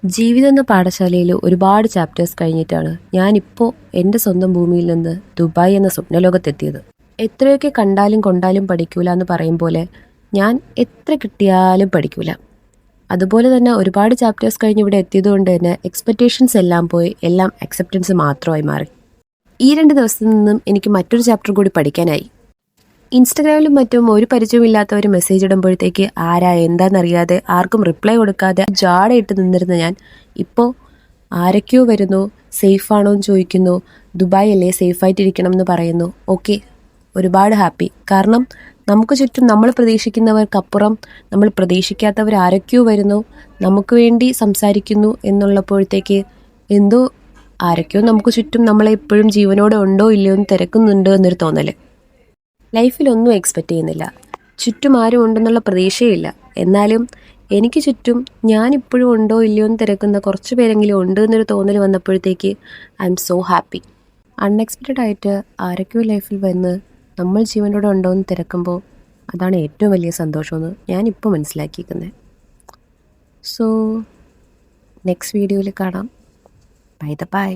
ജീവിതം എന്ന പാഠശാലയിൽ ഒരുപാട് ചാപ്റ്റേഴ്സ് കഴിഞ്ഞിട്ടാണ് ഞാനിപ്പോൾ എൻ്റെ സ്വന്തം ഭൂമിയിൽ നിന്ന് ദുബായ് എന്ന സ്വപ്നലോകത്തെത്തിയത്. എത്രയൊക്കെ കണ്ടാലും കൊണ്ടാലും പഠിക്കൂല എന്ന് പറയും പോലെ ഞാൻ എത്ര കിട്ടിയാലും പഠിക്കൂല. അതുപോലെ തന്നെ ഒരുപാട് ചാപ്റ്റേഴ്സ് കഴിഞ്ഞ് ഇവിടെ എത്തിയതുകൊണ്ട് തന്നെ എക്സ്പെക്റ്റേഷൻസ് എല്ലാം പോയി, എല്ലാം അക്സെപ്റ്റൻസ് മാത്രമായി മാറി. ഈ 2 ദിവസത്തിൽ നിന്നും എനിക്ക് മറ്റൊരു ചാപ്റ്റർ കൂടി പഠിക്കാനായി. ഇൻസ്റ്റഗ്രാമിലും മറ്റും ഒരു പരിചയമില്ലാത്തവർ മെസ്സേജ് ഇടുമ്പോഴത്തേക്ക് ആരാ എന്താണെന്നറിയാതെ ആർക്കും റിപ്ലൈ കൊടുക്കാതെ ജാടയിട്ട് നിന്നിരുന്ന ഞാൻ ഇപ്പോൾ ആരൊക്കെയോ വരുന്നു, സേഫാണോ എന്ന് ചോദിക്കുന്നു, ദുബായ് അല്ലേ, സേഫായിട്ടിരിക്കണം എന്ന് പറയുന്നു. ഓക്കെ, ഒരുപാട് ഹാപ്പി. കാരണം നമുക്ക് ചുറ്റും നമ്മൾ പ്രതീക്ഷിക്കുന്നവർക്കപ്പുറം നമ്മൾ പ്രതീക്ഷിക്കാത്തവർ ആരൊക്കെയോ വരുന്നു, നമുക്ക് വേണ്ടി സംസാരിക്കുന്നു എന്നുള്ളപ്പോഴത്തേക്ക് എന്തോ ആരൊക്കെയോ നമുക്ക് ചുറ്റും നമ്മളെ എപ്പോഴും ജീവനോടെ ഉണ്ടോ ഇല്ലയോ എന്ന് തിരക്കുന്നുണ്ട് എന്നൊരു തോന്നൽ. ലൈഫിലൊന്നും എക്സ്പെക്റ്റ് ചെയ്യുന്നില്ല, ചുറ്റും ആരും ഉണ്ടെന്നുള്ള പ്രതീക്ഷയില്ല. എന്നാലും എനിക്ക് ചുറ്റും ഞാനിപ്പോഴും ഉണ്ടോ ഇല്ലയോ എന്ന് തിരക്കുന്ന കുറച്ച് പേരെങ്കിലും ഉണ്ട് എന്നൊരു തോന്നൽ വന്നപ്പോഴത്തേക്ക് I M so happy. Unexpected ആയിട്ട് ആരൊക്കെയോ ലൈഫിൽ വന്ന് നമ്മൾ ജീവനോടെ ഉണ്ടോ എന്ന് തിരക്കുമ്പോൾ അതാണ് ഏറ്റവും വലിയ സന്തോഷമെന്ന് ഞാനിപ്പോൾ മനസ്സിലാക്കിയിരിക്കുന്നത്. സോ നെക്സ്റ്റ് വീഡിയോയിൽ കാണാം. ബൈ.